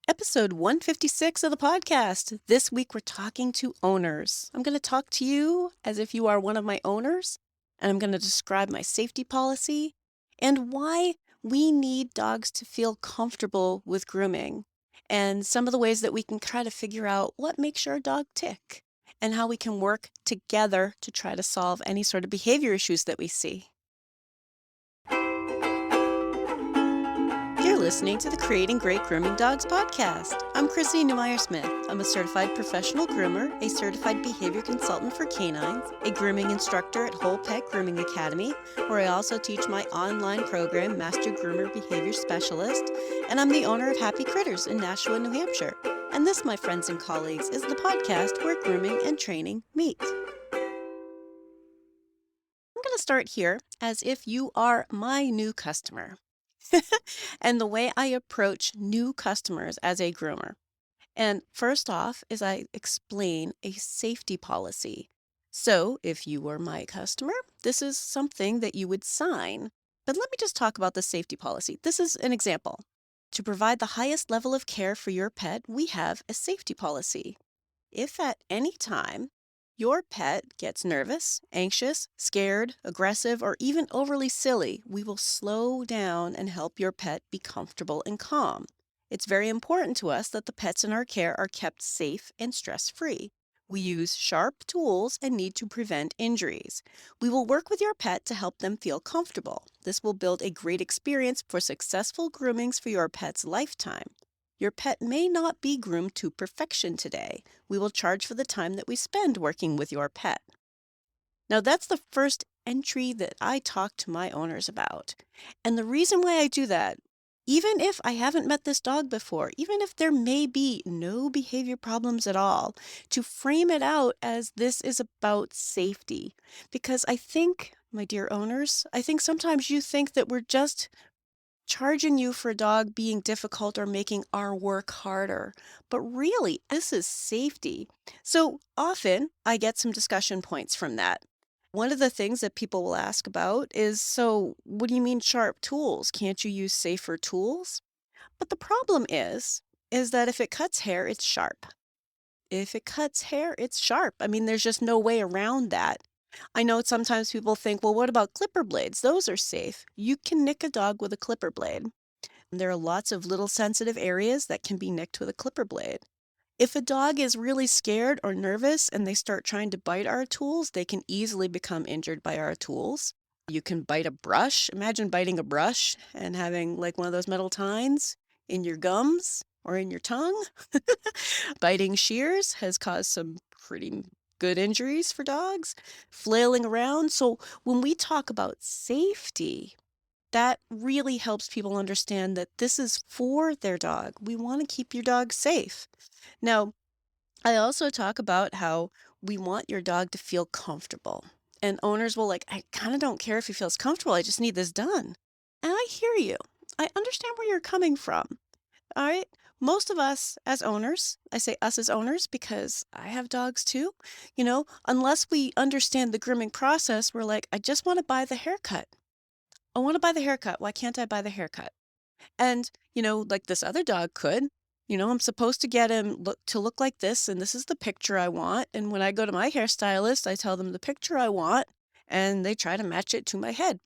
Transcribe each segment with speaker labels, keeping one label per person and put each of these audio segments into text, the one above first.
Speaker 1: Episode 156 of the podcast. This week we're talking to owners. I'm going to talk to you as if you are one of my owners, and I'm going to describe my safety policy and why we need dogs to feel comfortable with grooming, and some of the ways that we can try to figure out what makes your dog tick and how we can work together to try to solve any sort of behavior issues that we see. You're listening to the Creating Great Grooming Dogs podcast. I'm Chrissy Neumeyer-Smith. I'm a certified professional groomer, a certified behavior consultant for canines, a grooming instructor at Whole Pet Grooming Academy, where I also teach my online program, Master Groomer Behavior Specialist, and I'm the owner of Happy Critters in Nashua, New Hampshire. And this, my friends and colleagues, is the podcast where grooming and training meet. I'm going to start here as if you are my new customer. And the way I approach new customers as a groomer. And first off is I explain a safety policy. So if you were my customer, this is something that you would sign. But let me just talk about the safety policy. This is an example. To provide the highest level of care for your pet, we have a safety policy. If at any time your pet gets nervous, anxious, scared, aggressive, or even overly silly, we will slow down and help your pet be comfortable and calm. It's very important to us that the pets in our care are kept safe and stress-free. We use sharp tools and need to prevent injuries. We will work with your pet to help them feel comfortable. This will build a great experience for successful groomings for your pet's lifetime. Your pet may not be groomed to perfection today. We will charge for the time that we spend working with your pet. Now, that's the first entry that I talk to my owners about. And the reason why I do that, even if I haven't met this dog before, even if there may be no behavior problems at all, to frame it out as this is about safety. Because I think, my dear owners, I think sometimes you think that we're just charging you for a dog being difficult or making our work harder. But really, this is safety. So often I get some discussion points from that. One of the things that people will ask about is, so what do you mean sharp tools? Can't you use safer tools? But the problem is that if it cuts hair, it's sharp. If it cuts hair, it's sharp. I mean, there's just no way around that. I know sometimes people think, well, what about clipper blades? Those are safe. You can nick a dog with a clipper blade. There are lots of little sensitive areas that can be nicked with a clipper blade. If a dog is really scared or nervous and they start trying to bite our tools, they can easily become injured by our tools. You can bite a brush. Imagine biting a brush and having like one of those metal tines in your gums or in your tongue. Biting shears has caused some pretty good injuries for dogs. Flailing around. So when we talk about safety, that really helps people understand that this is for their dog. We want to keep your dog safe. Now, I also talk about how we want your dog to feel comfortable. And owners will I kind of don't care if he feels comfortable. I just need this done. And I hear you. I understand where you're coming from. All right. Most of us as owners, I say us as owners because I have dogs too, unless we understand the grooming process, we're like, I just want to buy the haircut. I want to buy the haircut. Why can't I buy the haircut? And, like this other dog could, I'm supposed to get him to look like this, and this is the picture I want. And when I go to my hairstylist, I tell them the picture I want, and they try to match it to my head.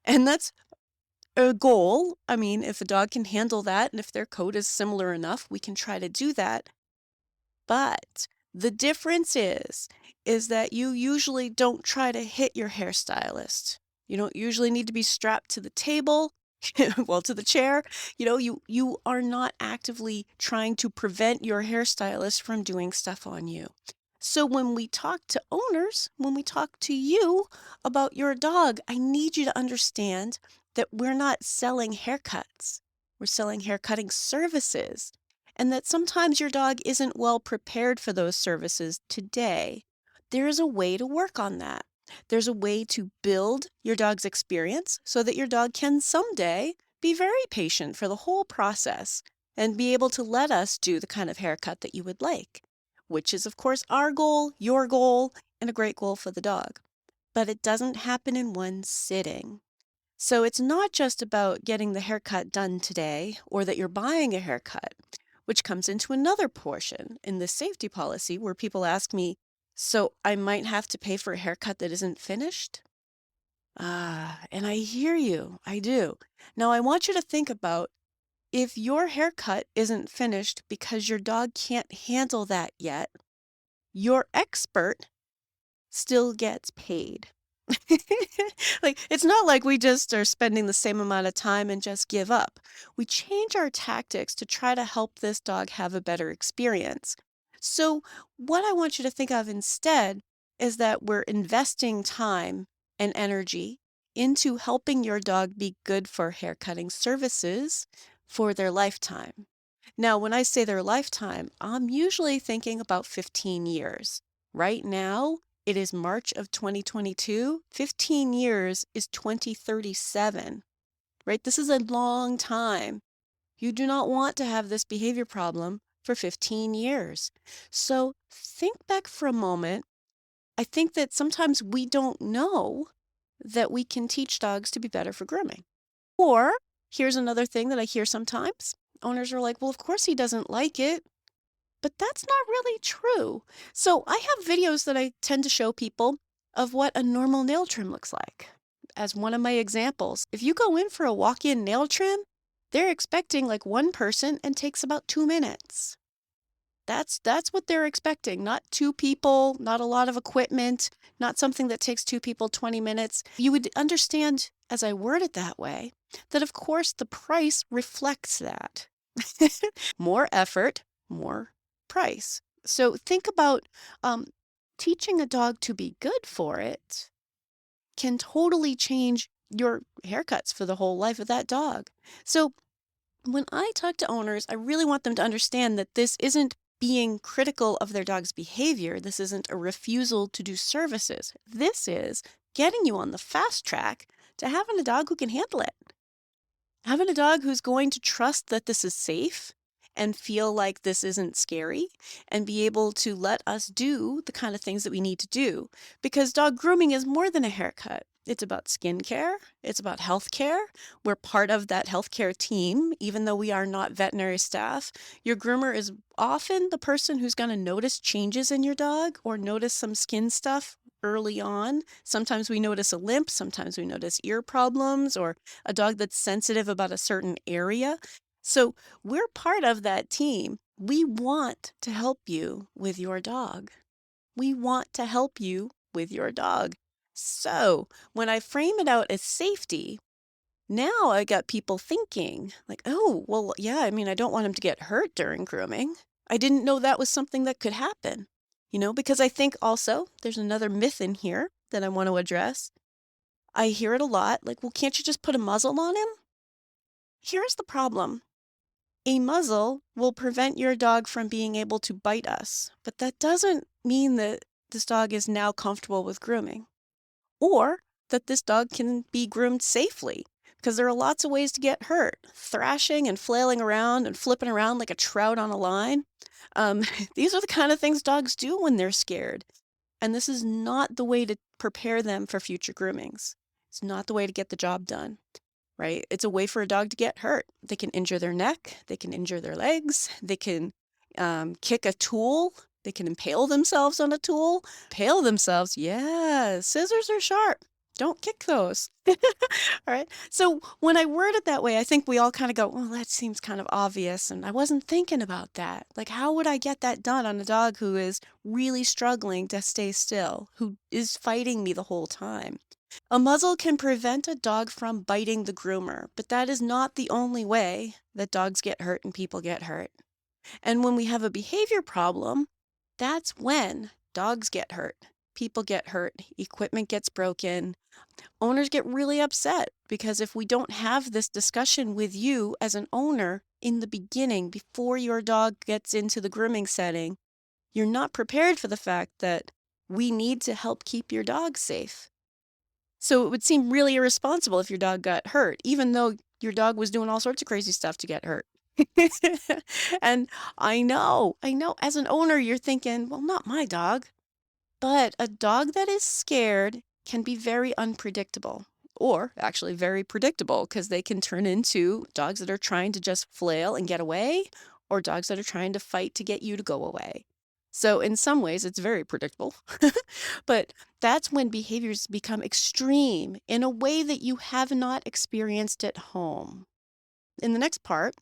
Speaker 1: And that's a goal. I mean, if a dog can handle that, and if their coat is similar enough, we can try to do that. But the difference is that you usually don't try to hit your hairstylist. You don't usually need to be strapped to the table, well, to the chair. You are not actively trying to prevent your hairstylist from doing stuff on you. So when we talk to owners, when we talk to you about your dog, I need you to understand that we're not selling haircuts. We're selling haircutting services. And that sometimes your dog isn't well prepared for those services today. There is a way to work on that. There's a way to build your dog's experience so that your dog can someday be very patient for the whole process and be able to let us do the kind of haircut that you would like, which is, of course, our goal, your goal, and a great goal for the dog. But it doesn't happen in one sitting. So it's not just about getting the haircut done today or that you're buying a haircut. which comes into another portion in the safety policy where people ask me, so I might have to pay for a haircut that isn't finished? Ah, and I hear you. I do. Now, I want you to think about if your haircut isn't finished because your dog can't handle that yet, your expert still gets paid. Like, it's not like we just are spending the same amount of time and just give up. We change our tactics to try to help this dog have a better experience. So, what I want you to think of instead is that we're investing time and energy into helping your dog be good for haircutting services for their lifetime. Now, when I say their lifetime, I'm usually thinking about 15 years. Right now, it is March of 2022. 15 years is 2037, right? This is a long time. You do not want to have this behavior problem for 15 years. So think back for a moment. I think that sometimes we don't know that we can teach dogs to be better for grooming. Or here's another thing that I hear sometimes. Owners are like, well, of course he doesn't like it. But that's not really true. So I have videos that I tend to show people of what a normal nail trim looks like. As one of my examples, if you go in for a walk-in nail trim, they're expecting like one person and takes about 2 minutes. That's what they're expecting, not two people, not a lot of equipment, not something that takes two people 20 minutes. You would understand as I word it that way, that of course the price reflects that. More effort, more price. So think about teaching a dog to be good for it can totally change your haircuts for the whole life of that dog. So when I talk to owners, I really want them to understand that this isn't being critical of their dog's behavior. This isn't a refusal to do services. This is getting you on the fast track to having a dog who can handle it. Having a dog who's going to trust that this is safe and feel like this isn't scary and be able to let us do the kind of things that we need to do. Because dog grooming is more than a haircut. It's about skincare. It's about healthcare. We're part of that healthcare team, even though we are not veterinary staff. Your groomer is often the person who's going to notice changes in your dog or notice some skin stuff early on. Sometimes we notice a limp. Sometimes we notice ear problems or a dog that's sensitive about a certain area. So we're part of that team. We want to help you with your dog. We want to help you with your dog. So when I frame it out as safety, now I got people thinking like, oh, well, yeah, I mean, I don't want him to get hurt during grooming. I didn't know that was something that could happen, because I think also there's another myth in here that I want to address. I hear it a lot, like, well, can't you just put a muzzle on him? Here's the problem. A muzzle will prevent your dog from being able to bite us, but that doesn't mean that this dog is now comfortable with grooming or that this dog can be groomed safely because there are lots of ways to get hurt. Thrashing and flailing around and flipping around like a trout on a line. These are the kind of things dogs do when they're scared. And this is not the way to prepare them for future groomings. It's not the way to get the job done. Right? It's a way for a dog to get hurt. They can injure their neck. They can injure their legs. They can kick a tool. They can impale themselves on a tool. Impale themselves. Yeah, scissors are sharp. Don't kick those. All right. So when I word it that way, I think we all kind of go, well, that seems kind of obvious. And I wasn't thinking about that. Like, how would I get that done on a dog who is really struggling to stay still, who is fighting me the whole time? A muzzle can prevent a dog from biting the groomer, but that is not the only way that dogs get hurt and people get hurt. And when we have a behavior problem, that's when dogs get hurt, people get hurt, equipment gets broken. Owners get really upset because if we don't have this discussion with you as an owner in the beginning, before your dog gets into the grooming setting, you're not prepared for the fact that we need to help keep your dog safe. So it would seem really irresponsible if your dog got hurt, even though your dog was doing all sorts of crazy stuff to get hurt. And I know, as an owner, you're thinking, well, not my dog. But a dog that is scared can be very unpredictable, or actually very predictable, because they can turn into dogs that are trying to just flail and get away, or dogs that are trying to fight to get you to go away. So in some ways, it's very predictable. But that's when behaviors become extreme in a way that you have not experienced at home. In the next part,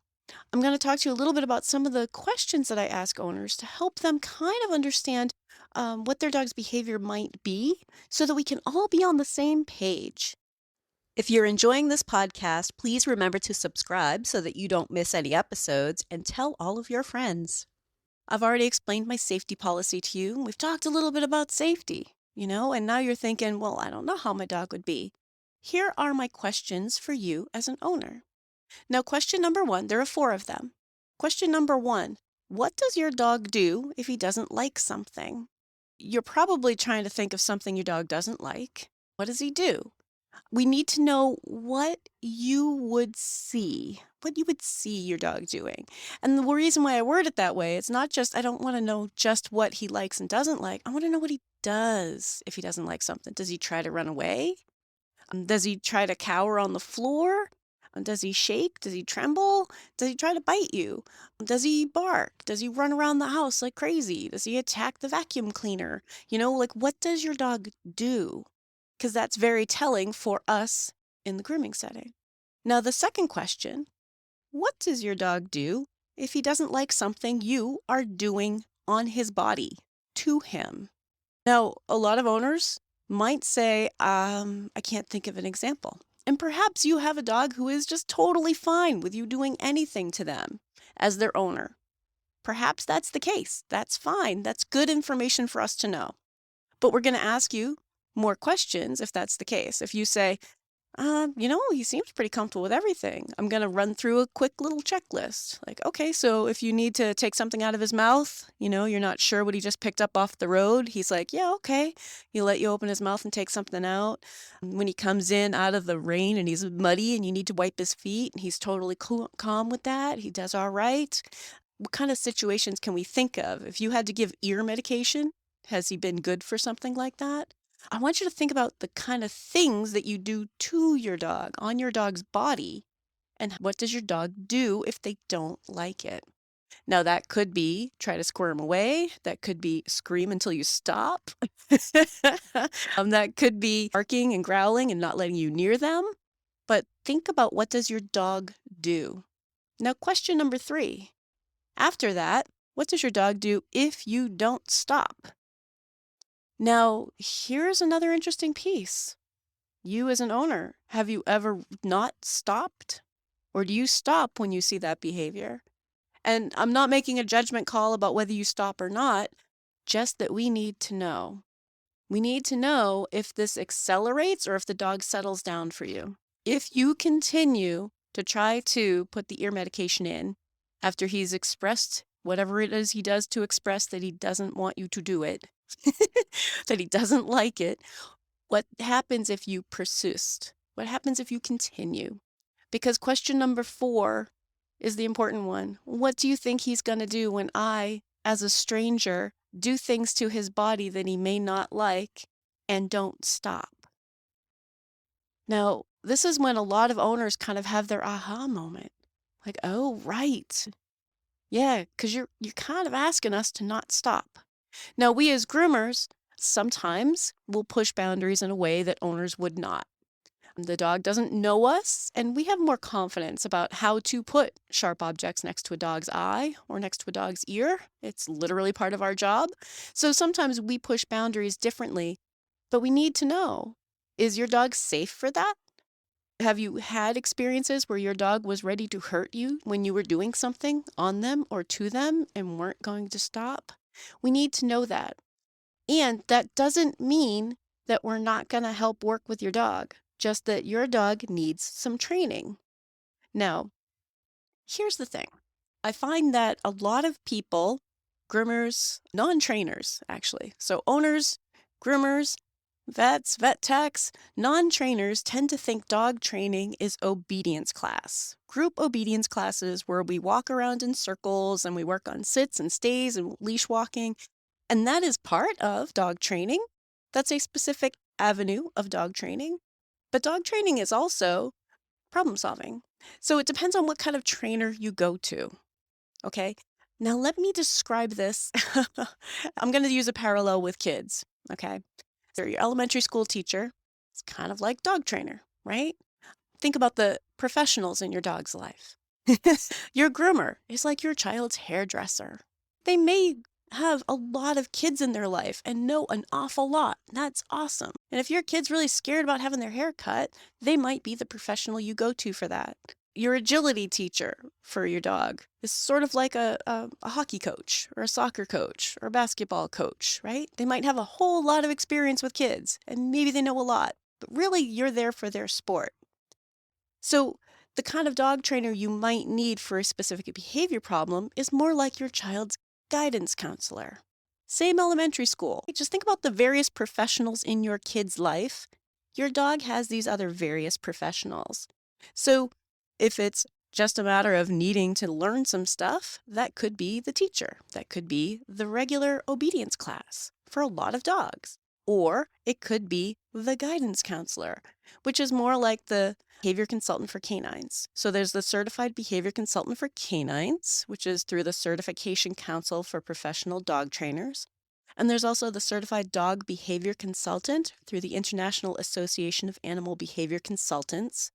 Speaker 1: I'm going to talk to you a little bit about some of the questions that I ask owners to help them kind of understand what their dog's behavior might be so that we can all be on the same page. If you're enjoying this podcast, please remember to subscribe so that you don't miss any episodes and tell all of your friends. I've already explained my safety policy to you. We've talked a little bit about safety, and now you're thinking, well, I don't know how my dog would be. Here are my questions for you as an owner. Now, question number 1, there are 4 of them. Question number 1, what does your dog do if he doesn't like something? You're probably trying to think of something your dog doesn't like. What does he do? We need to know what you would see your dog doing. And the reason why I word it that way, it's not just, I don't want to know just what he likes and doesn't like. I want to know what he does if he doesn't like something. Does he try to run away? Does he try to cower on the floor? Does he shake? Does he tremble? Does he try to bite you? Does he bark? Does he run around the house like crazy? Does he attack the vacuum cleaner? What does your dog do? Because that's very telling for us in the grooming setting. Now, the second question, what does your dog do if he doesn't like something you are doing on his body to him? Now, a lot of owners might say, I can't think of an example. And perhaps you have a dog who is just totally fine with you doing anything to them as their owner. Perhaps that's the case. That's fine. That's good information for us to know. But we're going to ask you more questions if that's the case. If you say, he seems pretty comfortable with everything, I'm going to run through a quick little checklist. Like, okay, so if you need to take something out of his mouth, you're not sure what he just picked up off the road. He's like, yeah, okay. He'll let you open his mouth and take something out. When he comes in out of the rain and he's muddy and you need to wipe his feet, he's totally calm with that. He does all right. What kind of situations can we think of? If you had to give ear medication, has he been good for something like that? I want you to think about the kind of things that you do to your dog, on your dog's body, and what does your dog do if they don't like it? Now, that could be try to squirm away. That could be scream until you stop. That could be barking and growling and not letting you near them. But think about, what does your dog do? Now, question number 3. After that, what does your dog do if you don't stop? Now, here's another interesting piece. You as an owner, have you ever not stopped? Or do you stop when you see that behavior? And I'm not making a judgment call about whether you stop or not, just that we need to know. We need to know if this accelerates or if the dog settles down for you. If you continue to try to put the ear medication in after he's expressed whatever it is he does to express that he doesn't want you to do it, that he doesn't like it, what happens if you persist? What happens if you continue? Because question number 4 is the important one. What do you think he's going to do when I, as a stranger, do things to his body that he may not like and don't stop? Now, this is when a lot of owners kind of have their aha moment. Like, oh, right. Yeah, because you're kind of asking us to not stop. Now, we as groomers sometimes will push boundaries in a way that owners would not. The dog doesn't know us, and we have more confidence about how to put sharp objects next to a dog's eye or next to a dog's ear. It's literally part of our job. So sometimes we push boundaries differently, but we need to know, is your dog safe for that? Have you had experiences where your dog was ready to hurt you when you were doing something on them or to them and weren't going to stop? We need to know that. And that doesn't mean that we're not going to help work with your dog, just that your dog needs some training. Now, here's the thing. I find that a lot of people, groomers, non-trainers actually, so owners, groomers, vets, vet techs, non-trainers tend to think dog training is obedience class. Group obedience classes where we walk around in circles and we work on sits and stays and leash walking. And that is part of dog training. That's a specific avenue of dog training. But dog training is also problem solving. So it depends on what kind of trainer you go to. Okay. Now let me describe this. I'm going to use a parallel with kids. Okay. So your elementary school teacher is kind of like dog trainer, right? Think about the professionals in your dog's life. Your groomer is like your child's hairdresser. They may have a lot of kids in their life and know an awful lot. That's awesome. And if your kid's really scared about having their hair cut, they might be the professional you go to for that. Your agility teacher for your dog is sort of like a hockey coach or a soccer coach or a basketball coach, right? They might have a whole lot of experience with kids and maybe they know a lot, but really you're there for their sport. So, the kind of dog trainer you might need for a specific behavior problem is more like your child's guidance counselor. Same elementary school. Just think about the various professionals in your kid's life. Your dog has these other various professionals. So, if it's just a matter of needing to learn some stuff, that could be the teacher. That could be the regular obedience class for a lot of dogs. Or it could be the guidance counselor, which is more like the behavior consultant for canines. So there's the certified behavior consultant for canines, which is through the Certification Council for Professional Dog Trainers. And there's also the certified dog behavior consultant through the International Association of Animal Behavior Consultants.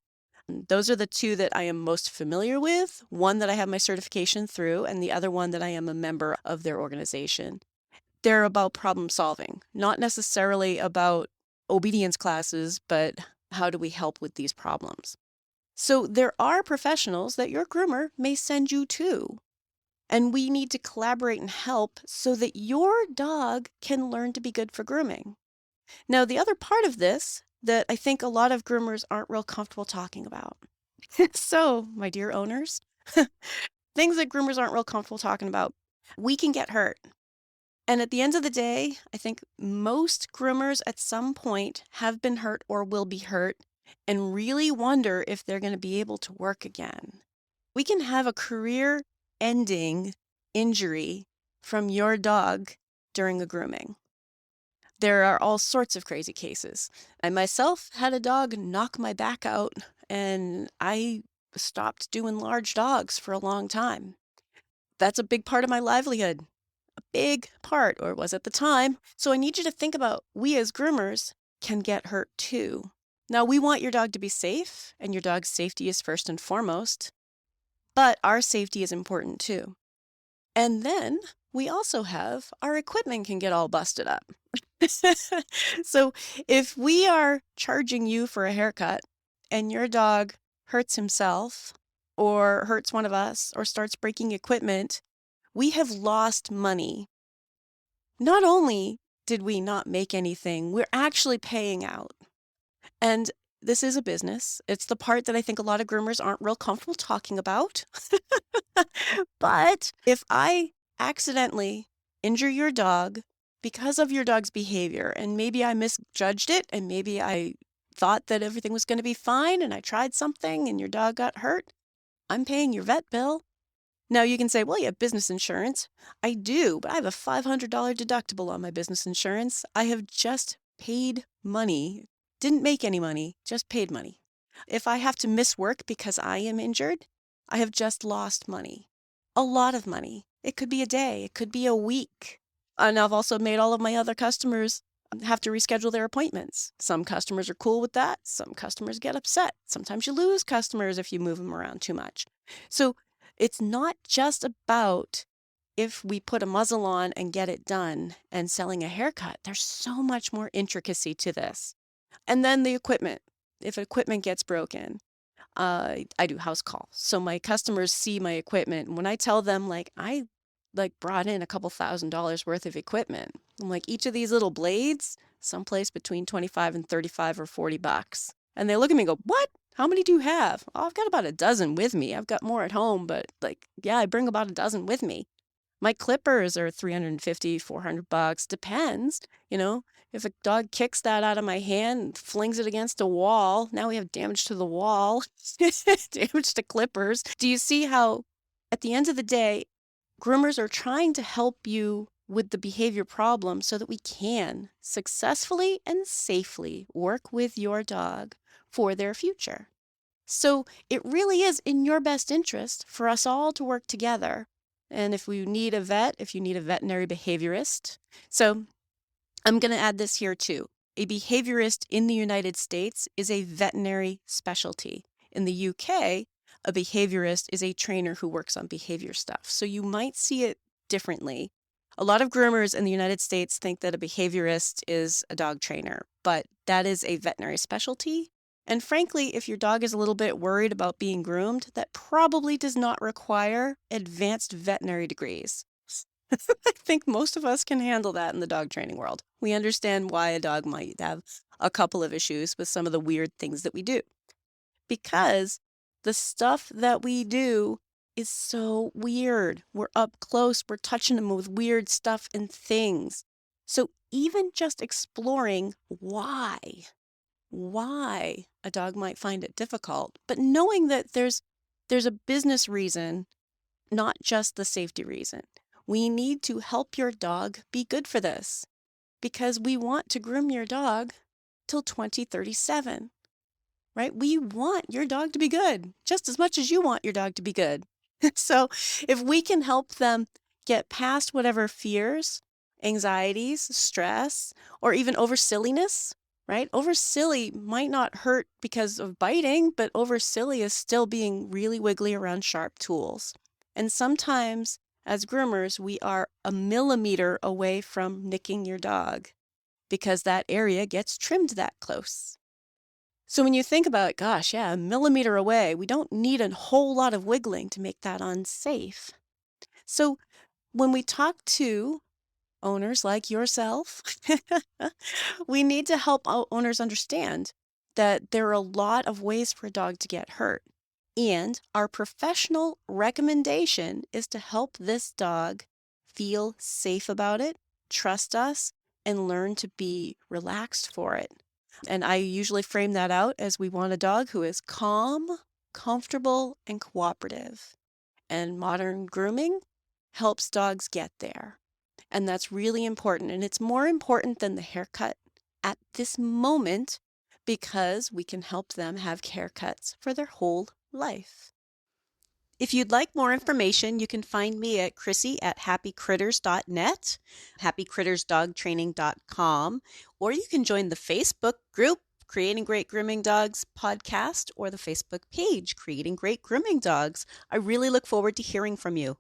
Speaker 1: And those are the two that I am most familiar with, one that I have my certification through, and the other one that I am a member of their organization. They're about problem solving, not necessarily about obedience classes, but how do we help with these problems? So there are professionals that your groomer may send you to, and we need to collaborate and help so that your dog can learn to be good for grooming. Now, the other part of this that I think a lot of groomers aren't real comfortable talking about. So, my dear owners, things that groomers aren't real comfortable talking about. We can get hurt. And at the end of the day, I think most groomers at some point have been hurt or will be hurt and really wonder if they're going to be able to work again. We can have a career ending injury from your dog during a grooming. There are all sorts of crazy cases. I myself had a dog knock my back out and I stopped doing large dogs for a long time. That's a big part of my livelihood. Big part, or was at the time. So I need you to think about we as groomers can get hurt too. Now, we want your dog to be safe, and your dog's safety is first and foremost, but our safety is important too. And then we also have our equipment can get all busted up. So if we are charging you for a haircut and your dog hurts himself or hurts one of us or starts breaking equipment, we have lost money. Not only did we not make anything, we're actually paying out. And this is a business. It's the part that I think a lot of groomers aren't real comfortable talking about. But if I accidentally injure your dog because of your dog's behavior, and maybe I misjudged it, and maybe I thought that everything was going to be fine, and I tried something and your dog got hurt, I'm paying your vet bill. Now you can say, well, you have business insurance. I do, but I have a $500 deductible on my business insurance. I have just paid money, didn't make any money, just paid money. If I have to miss work because I am injured, I have just lost money. A lot of money. It could be a day, it could be a week. And I've also made all of my other customers have to reschedule their appointments. Some customers are cool with that. Some customers get upset. Sometimes you lose customers if you move them around too much. So it's not just about if we put a muzzle on and get it done and selling a haircut. There's so much more intricacy to this. And then the equipment. If equipment gets broken, I do house calls. So my customers see my equipment. And when I tell them, I brought in a couple $1,000s worth of equipment, I'm like, each of these little blades, someplace between 25 and 35 or $40. And they look at me and go, what? How many do you have? Oh, I've got about a dozen with me. I've got more at home, but yeah, I bring about a dozen with me. My clippers are $350, $400, depends. If a dog kicks that out of my hand and flings it against a wall, now we have damage to the wall, damage to clippers. Do you see how, at the end of the day, groomers are trying to help you with the behavior problem so that we can successfully and safely work with your dog for their future. So it really is in your best interest for us all to work together And if you need a veterinary behaviorist. So I'm going to add this here too. A behaviorist in the United States is a veterinary specialty. In the UK, a behaviorist is a trainer who works on behavior stuff. So you might see it differently. A lot of groomers in the United States think that a behaviorist is a dog trainer, but that is a veterinary specialty. And frankly, if your dog is a little bit worried about being groomed, that probably does not require advanced veterinary degrees. I think most of us can handle that in the dog training world. We understand why a dog might have a couple of issues with some of the weird things that we do. Because the stuff that we do is so weird. We're up close, we're touching them with weird stuff and things. So even just exploring why a dog might find it difficult, but knowing that there's a business reason, not just the safety reason. We need to help your dog be good for this because we want to groom your dog till 2037, right? We want your dog to be good just as much as you want your dog to be good. So if we can help them get past whatever fears, anxieties, stress, or even over silliness, right? Over silly might not hurt because of biting, but over silly is still being really wiggly around sharp tools. And sometimes as groomers, we are a millimeter away from nicking your dog because that area gets trimmed that close. So when you think about it, gosh, yeah, a millimeter away, we don't need a whole lot of wiggling to make that unsafe. So when we talk to owners like yourself, we need to help owners understand that there are a lot of ways for a dog to get hurt. And our professional recommendation is to help this dog feel safe about it, trust us, and learn to be relaxed for it. And I usually frame that out as we want a dog who is calm, comfortable, and cooperative. And modern grooming helps dogs get there. And that's really important. And it's more important than the haircut at this moment because we can help them have haircuts for their whole life. If you'd like more information, you can find me at Chrissy@happycritters.net, happycrittersdogtraining.com, or you can join the Facebook group, Creating Great Grooming Dogs podcast, or the Facebook page, Creating Great Grooming Dogs. I really look forward to hearing from you.